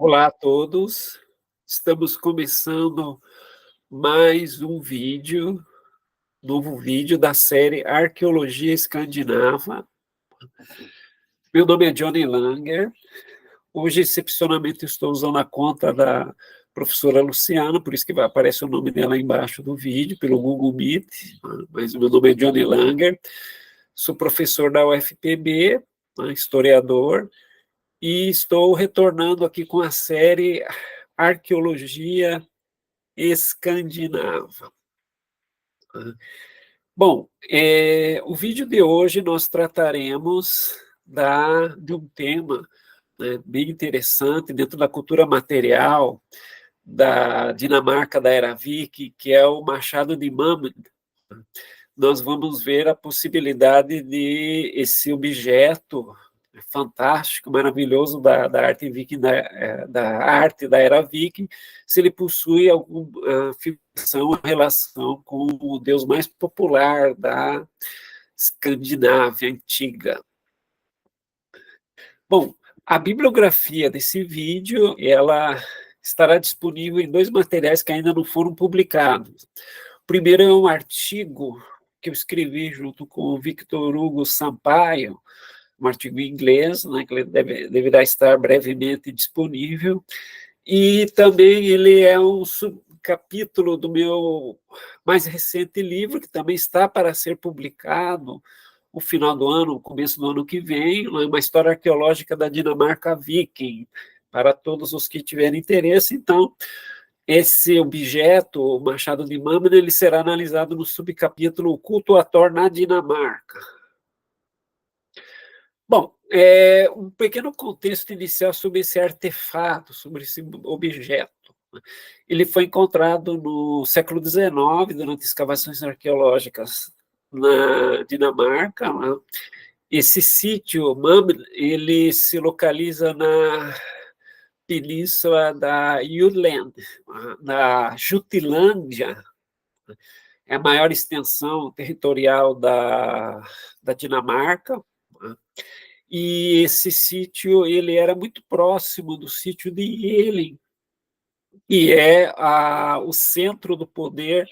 Olá a todos, estamos começando mais um vídeo, novo vídeo da série Arqueologia Escandinava. Meu nome é Johnny Langer. Hoje, excepcionalmente, estou usando a conta da professora Luciana, por isso que vai aparecer o nome dela embaixo do vídeo, pelo Google Meet, mas o meu nome é Johnny Langer, sou professor da UFPB, historiador, e estou retornando aqui com a série Arqueologia Escandinava. Bom, o vídeo de hoje nós trataremos de um tema, né, bem interessante dentro da cultura material da Dinamarca da Era Viking, que é o Machado de Mammon. Nós vamos ver a possibilidade de esse objeto fantástico, maravilhoso da arte viking, da arte da Era Viking, se ele possui alguma fixação, relação com o deus mais popular da Escandinávia antiga. Bom, a bibliografia desse vídeo, ela estará disponível em dois materiais que ainda não foram publicados. O primeiro é um artigo que eu escrevi junto com o Victor Hugo Sampaio, um artigo em inglês, né, que deverá estar brevemente disponível, e também ele é um subcapítulo do meu mais recente livro, que também está para ser publicado no final do ano, no começo do ano que vem, uma história arqueológica da Dinamarca Viking, para todos os que tiverem interesse. Então, esse objeto, o Machado de Mammon, ele será analisado no subcapítulo O Culto a Thor na Dinamarca. Bom, um pequeno contexto inicial sobre esse artefato, sobre esse objeto. Ele foi encontrado no século XIX, durante escavações arqueológicas na Dinamarca. Né? Esse sítio, Mammon, ele se localiza na península da Jutland, na Jutlândia, é a maior extensão territorial da Dinamarca. Né? E esse sítio ele era muito próximo do sítio de Jelling, que é o centro do poder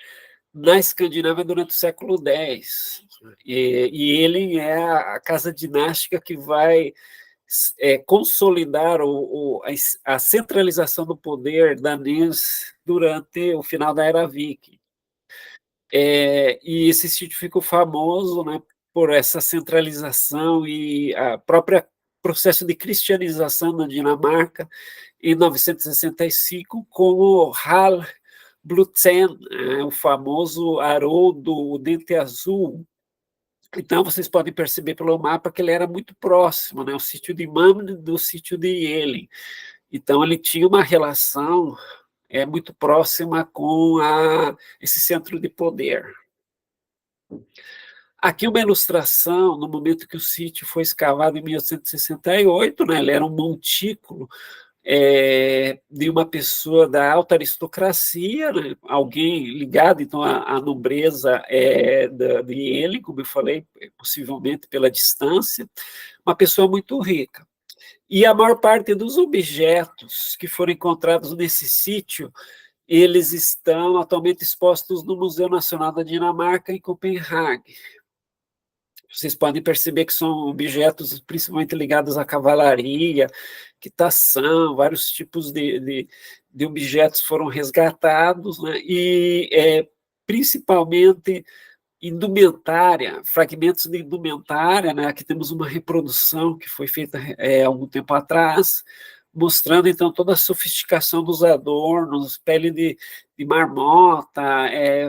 na Escandinávia durante o século X. E Jelling é a casa dinástica que vai consolidar a centralização do poder danês durante o final da Era Viking. E esse sítio ficou famoso, né, por essa centralização e a própria processo de cristianização na Dinamarca em 965 com o Harald Blutzen, o famoso Haroldo, o Dente Azul. Então, vocês podem perceber pelo mapa que ele era muito próximo, né, o sítio de Mammon do sítio de Jelling. Então, ele tinha uma relação muito próxima com esse centro de poder. Aqui uma ilustração, no momento que o sítio foi escavado em 1868, né, ele era um montículo de uma pessoa da alta aristocracia, né, alguém ligado então à nobreza de Jelling, como eu falei, possivelmente pela distância, uma pessoa muito rica. E a maior parte dos objetos que foram encontrados nesse sítio, eles estão atualmente expostos no Museu Nacional da Dinamarca, em Copenhague. Vocês podem perceber que são objetos principalmente ligados à cavalaria, quitação, vários tipos de objetos foram resgatados, né? E principalmente indumentária, fragmentos de indumentária, né? Aqui temos uma reprodução que foi feita há algum tempo atrás, mostrando então toda a sofisticação dos adornos, pele de marmota,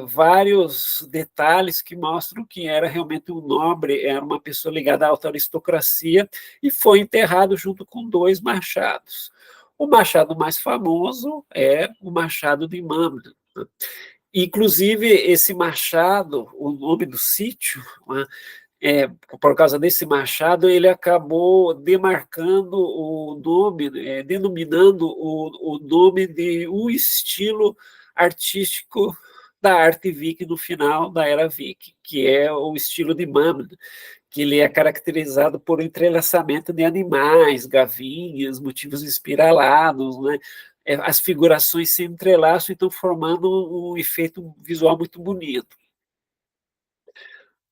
vários detalhes que mostram que era realmente um nobre, era uma pessoa ligada à alta aristocracia, e foi enterrado junto com dois machados. O machado mais famoso é o Machado de Mammon. Inclusive, esse machado, o nome do sítio, né, por causa desse machado, ele acabou demarcando o nome, denominando o nome de um estilo artístico da arte viking no final da Era Viking, que é o estilo de Mammon, que ele é caracterizado por entrelaçamento de animais, gavinhas, motivos espiralados, né? As figurações se entrelaçam e estão formando um efeito visual muito bonito.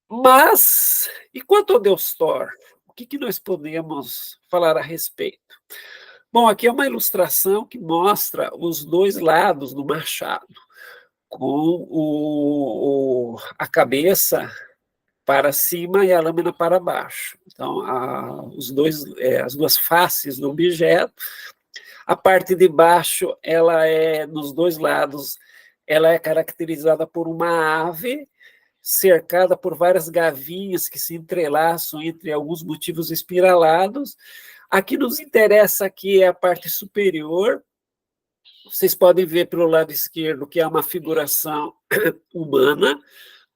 Mas, e quanto ao Deus Thor? O que nós podemos falar a respeito? Bom, aqui é uma ilustração que mostra os dois lados do machado, com a cabeça para cima e a lâmina para baixo. Então, as duas faces do objeto. A parte de baixo, nos dois lados, ela é caracterizada por uma ave cercada por várias gavinhas que se entrelaçam entre alguns motivos espiralados. Aqui nos interessa aqui é a parte superior. Vocês podem ver pelo lado esquerdo que é uma figuração humana,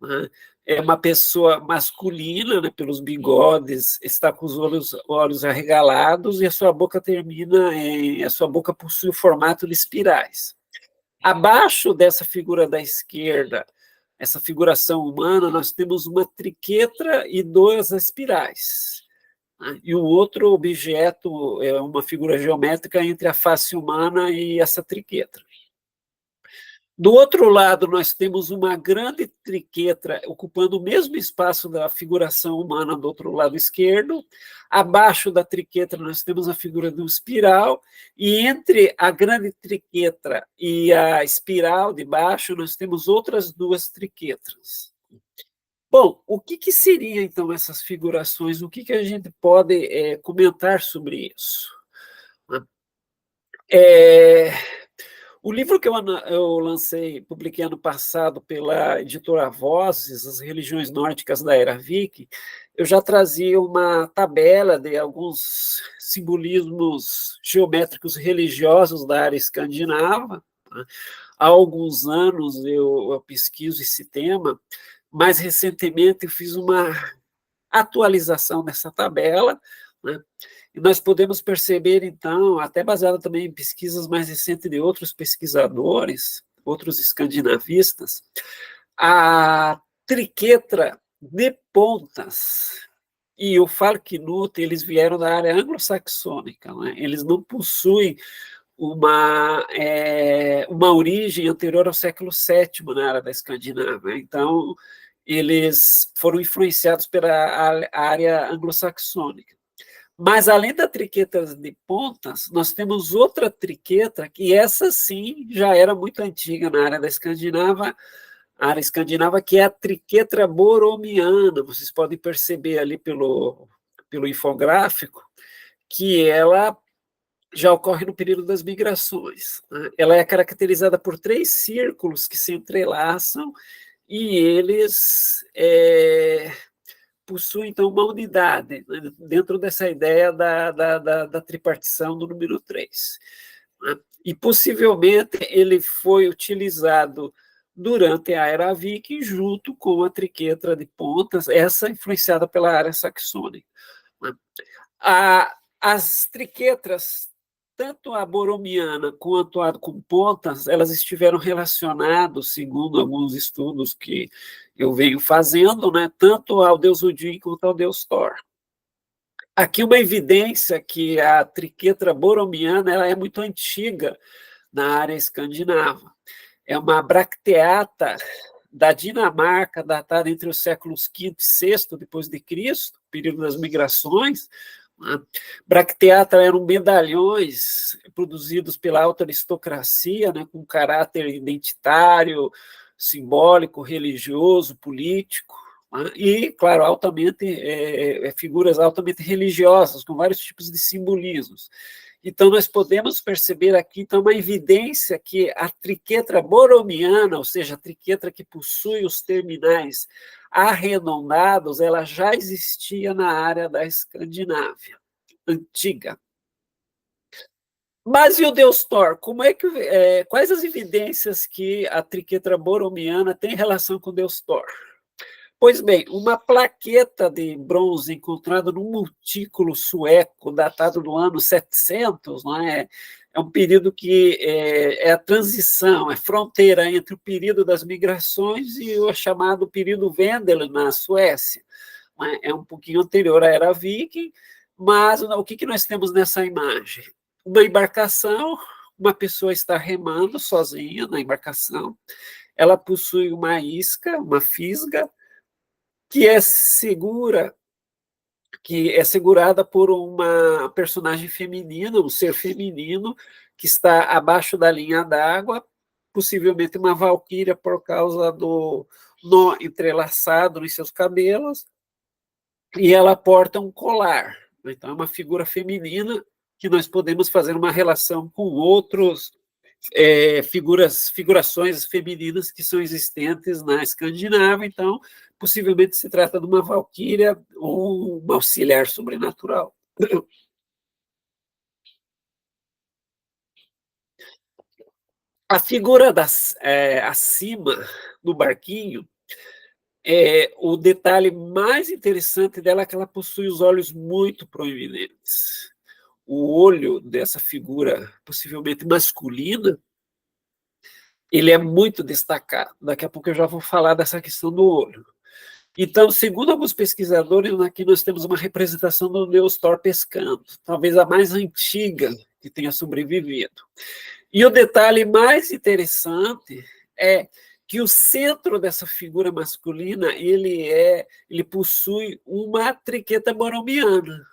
né? É uma pessoa masculina, né, pelos bigodes, está com os olhos arregalados e a sua boca a sua boca possui o formato de espirais. Abaixo dessa figura da esquerda, essa figuração humana, nós temos uma triquetra e duas espirais. Né? E o outro objeto é uma figura geométrica entre a face humana e essa triquetra. Do outro lado, nós temos uma grande triquetra ocupando o mesmo espaço da figuração humana do outro lado esquerdo. Abaixo da triquetra, nós temos a figura de um espiral. E entre a grande triquetra e a espiral de baixo, nós temos outras duas triquetras. Bom, o que seriam, então, essas figurações? O que a gente pode comentar sobre isso? O livro que eu lancei, publiquei ano passado pela editora Vozes, As Religiões Nórdicas da Era Viking, eu já trazia uma tabela de alguns simbolismos geométricos religiosos da área escandinava. Tá? Há alguns anos eu pesquiso esse tema. Mais recentemente eu fiz uma atualização dessa tabela, né? E nós podemos perceber, então, até baseado também em pesquisas mais recentes de outros pesquisadores, outros escandinavistas, a triquetra de pontas e o falknut, eles vieram da área anglo-saxônica, né? Eles não possuem uma origem anterior ao século VII na área da Escandinávia. Então, eles foram influenciados pela área anglo-saxônica. Mas, além da triqueta de pontas, nós temos outra triqueta, que essa sim já era muito antiga na área escandinava, que é a triquetra boromiana. Vocês podem perceber ali pelo infográfico que ela já ocorre no período das migrações. Né? Ela é caracterizada por 3 círculos que se entrelaçam e eles possuem, então, uma unidade, né, dentro dessa ideia da tripartição do número 3. Né? E, possivelmente, ele foi utilizado durante a Era Viking, junto com a triquetra de pontas, essa influenciada pela área saxônica. Né? As triquetras, tanto a boromiana quanto a com pontas, elas estiveram relacionadas, segundo alguns estudos que eu venho fazendo, né, tanto ao deus Odin quanto ao deus Thor. Aqui uma evidência que a triquetra boromiana ela é muito antiga na área escandinava. É uma bracteata da Dinamarca, datada entre os séculos V e VI depois de Cristo, período das migrações. Bracteata eram medalhões produzidos pela alta aristocracia, né, com caráter identitário, simbólico, religioso, político, né, e, claro, figuras altamente religiosas, com vários tipos de simbolismos. Então, nós podemos perceber aqui então, uma evidência que a triquetra boromiana, ou seja, a triquetra que possui os terminais arredondados, ela já existia na área da Escandinávia antiga. Mas e o deus Thor? Quais as evidências que a triquetra boromiana tem em relação com o deus Thor? Pois bem, uma plaqueta de bronze encontrada num montículo sueco datado do ano 700, não é? É um período que é a transição, é fronteira entre o período das migrações e o chamado período Vendel na Suécia. né? É um pouquinho anterior à Era Viking, mas o que nós temos nessa imagem? Uma embarcação, uma pessoa está remando sozinha na embarcação, ela possui uma isca, uma fisga, que é segura, que é segurada por uma personagem feminina, um ser feminino, que está abaixo da linha d'água, possivelmente uma valquíria por causa do nó entrelaçado nos seus cabelos, e ela porta um colar. Então, é uma figura feminina que nós podemos fazer uma relação com outros figurações femininas que são existentes na Escandinávia. Então, possivelmente se trata de uma valquíria ou uma auxiliar sobrenatural. A figura acima do barquinho, o detalhe mais interessante dela é que ela possui os olhos muito proeminentes. O olho dessa figura, possivelmente masculina, ele é muito destacado. Daqui a pouco eu já vou falar dessa questão do olho. Então, segundo alguns pesquisadores, aqui nós temos uma representação do deus Thor pescando, talvez a mais antiga que tenha sobrevivido. E o detalhe mais interessante é que o centro dessa figura masculina ele possui uma triqueta borromiana.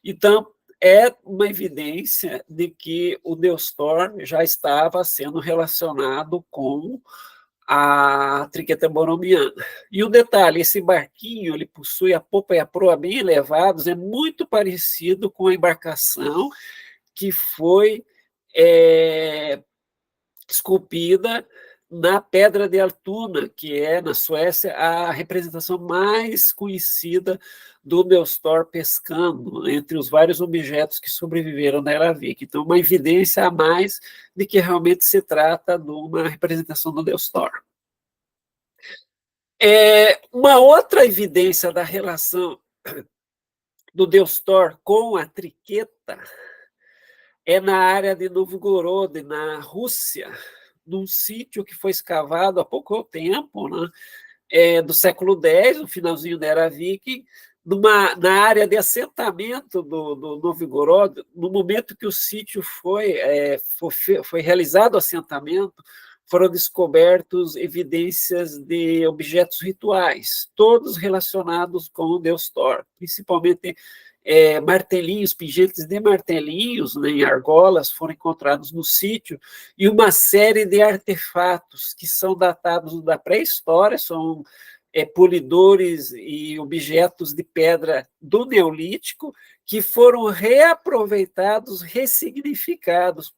Então, é uma evidência de que o deus Thor já estava sendo relacionado com a triqueta borromiana. E o detalhe, esse barquinho, ele possui a popa e a proa bem elevados, é muito parecido com a embarcação que foi esculpida na Pedra de Altuna, que é, na Suécia, a representação mais conhecida do deus Thor pescando, entre os vários objetos que sobreviveram da Era Viking. Então, uma evidência a mais de que realmente se trata de uma representação do deus Thor. Uma outra evidência da relação do deus Thor com a triqueta é na área de Novgorod, na Rússia, num sítio que foi escavado há pouco tempo, né, do século X, no finalzinho da Era Viking, na área de assentamento do Novgorod. No momento que o sítio foi realizado o assentamento, foram descobertos evidências de objetos rituais, todos relacionados com o deus Thor, principalmente martelinhos, pingentes de martelinhos, né, em argolas, foram encontrados no sítio, e uma série de artefatos que são datados da pré-história, são polidores e objetos de pedra do Neolítico, que foram reaproveitados, ressignificados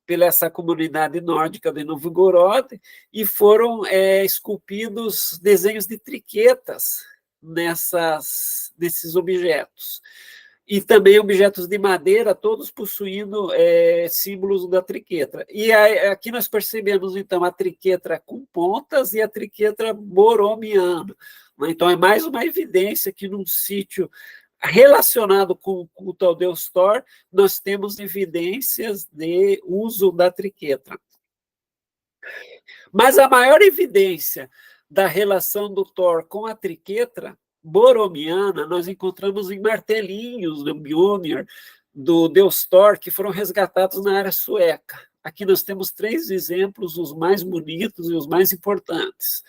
pela essa comunidade nórdica de Novgorod, e foram esculpidos desenhos de triquetas nesses objetos. E também objetos de madeira, todos possuindo símbolos da triquetra. E aqui nós percebemos, então, a triquetra com pontas e a triquetra borromiana. Então, é mais uma evidência que num sítio relacionado com o culto ao deus Thor, nós temos evidências de uso da triquetra. Mas a maior evidência da relação do Thor com a triquetra borromiana nós encontramos em martelinhos do Mjolnir, do deus Thor, que foram resgatados na área sueca. Aqui nós temos 3 exemplos, os mais bonitos e os mais importantes.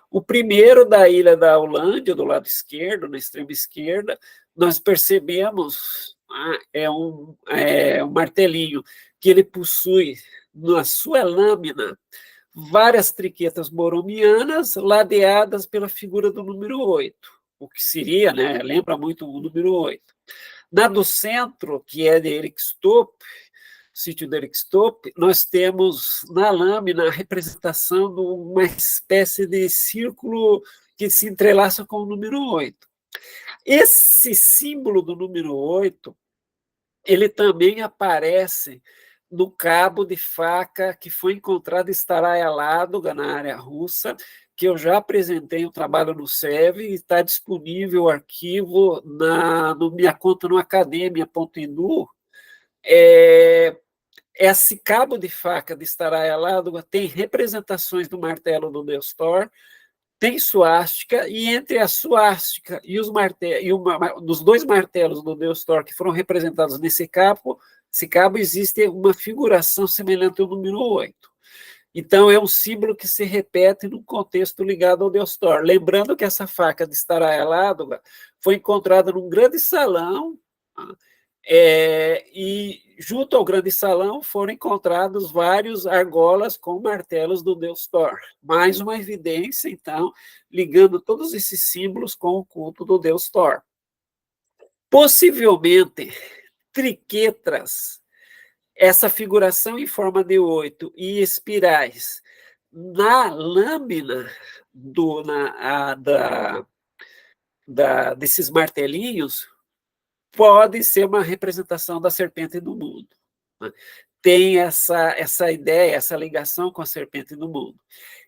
O primeiro, da ilha da Holândia, do lado esquerdo, na extrema esquerda, nós percebemos um martelinho que ele possui na sua lâmina várias triquetas borromianas ladeadas pela figura do número 8, o que seria, né, lembra muito o número 8. Na do centro, que é de Erikstop, sítio de Erikstop, nós temos na lâmina a representação de uma espécie de círculo que se entrelaça com o número 8. Esse símbolo do número 8, ele também aparece no cabo de faca que foi encontrado estaraialado na área russa, que eu já apresentei um trabalho no SEV e está disponível o arquivo na minha conta no academia.edu. Esse cabo de faca de estaraialado tem representações do martelo do deus Thor, tem suástica, e entre a suástica e os dos dois martelos do deus Thor que foram representados nesse cabo existe uma figuração semelhante ao número 8. Então, é um símbolo que se repete num contexto ligado ao deus Thor. Lembrando que essa faca de Estaraialádoga foi encontrada num grande salão, e junto ao grande salão foram encontrados vários argolas com martelos do deus Thor. Mais uma evidência, então, ligando todos esses símbolos com o culto do deus Thor. Possivelmente, triquetras, essa figuração em forma de 8 e espirais na lâmina desses martelinhos pode ser uma representação da serpente do mundo. Né? Tem essa ideia, essa ligação com a serpente do mundo.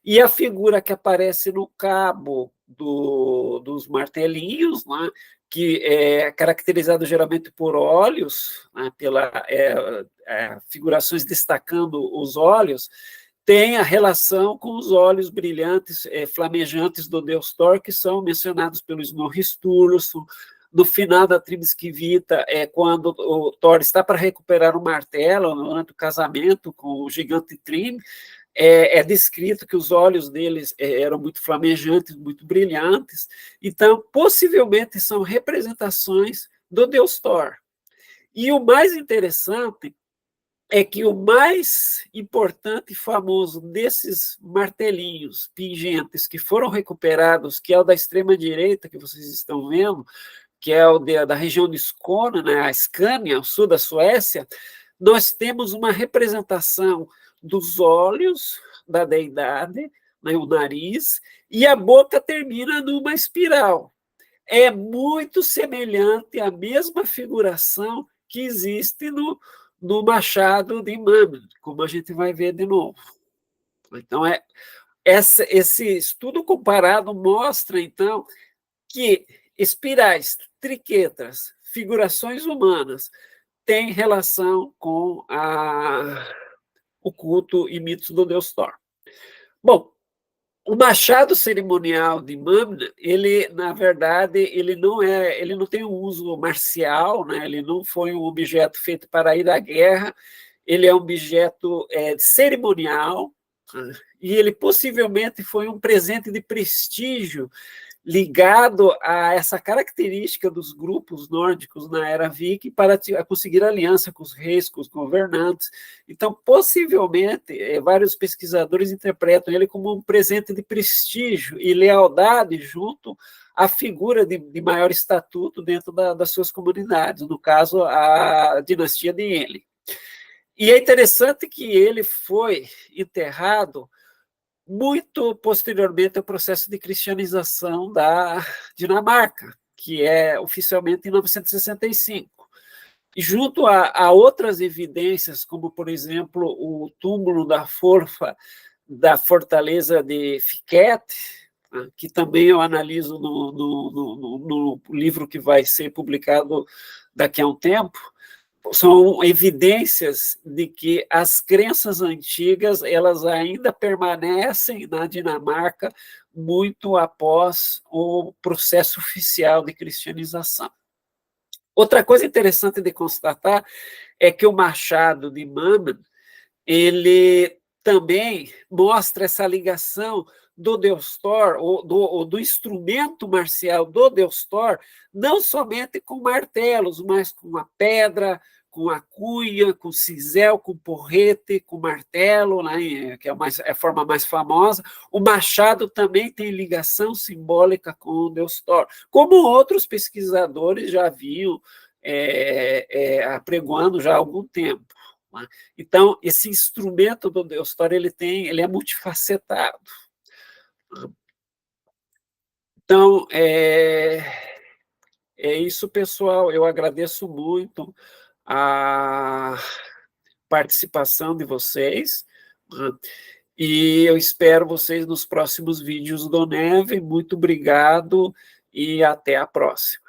E a figura que aparece no cabo dos martelinhos, né, que é caracterizado geralmente por olhos, né, figurações destacando os olhos, tem a relação com os olhos brilhantes, flamejantes do deus Thor, que são mencionados pelo Snorri Sturluson. No final da tribo esquivita, quando o Thor está para recuperar o martelo, durante o casamento com o gigante Thrym, é descrito que os olhos deles eram muito flamejantes, muito brilhantes. Então, possivelmente, são representações do deus Thor. E o mais interessante é que o mais importante e famoso desses martelinhos pingentes que foram recuperados, que é o da extrema-direita, que vocês estão vendo, que é o da região de Skåne, né, a Scania, o sul da Suécia, nós temos uma representação dos olhos da deidade, né, o nariz, e a boca termina numa espiral. É muito semelhante à mesma figuração que existe no Machado de Mammon, como a gente vai ver de novo. Então, esse estudo comparado mostra, então, que espirais, triquetras, figurações humanas têm relação com o culto e mitos do deus Thor. Bom, o machado cerimonial de Mamna, ele, na verdade, ele não tem um uso marcial, né? Ele não foi um objeto feito para ir à guerra, ele é um objeto cerimonial, e ele possivelmente foi um presente de prestígio ligado a essa característica dos grupos nórdicos na era viking para conseguir aliança com os reis, com os governantes. Então, possivelmente, vários pesquisadores interpretam ele como um presente de prestígio e lealdade junto à figura de maior estatuto dentro das suas comunidades, no caso, a dinastia de Ele. E é interessante que ele foi enterrado muito posteriormente ao processo de cristianização da Dinamarca, que é oficialmente em 965. E junto a outras evidências, como, por exemplo, o túmulo da Forfa da fortaleza de Fiket, que também eu analiso no livro que vai ser publicado daqui a um tempo, são evidências de que as crenças antigas elas ainda permanecem na Dinamarca muito após o processo oficial de cristianização. Outra coisa interessante de constatar é que o machado de Mammon, ele também mostra essa ligação do deus Thor, ou do instrumento marcial do deus Thor, não somente com martelos, mas com a pedra, com a cunha, com cisel, com porrete, com martelo, né, que é a forma mais famosa. O machado também tem ligação simbólica com o deus Thor, como outros pesquisadores já vinham apregoando já há algum tempo. Né? Então, esse instrumento do deus Thor ele é multifacetado. Então, é isso, pessoal. Eu agradeço muito a participação de vocês, né? E eu espero vocês nos próximos vídeos do Neve. Muito obrigado e até a próxima.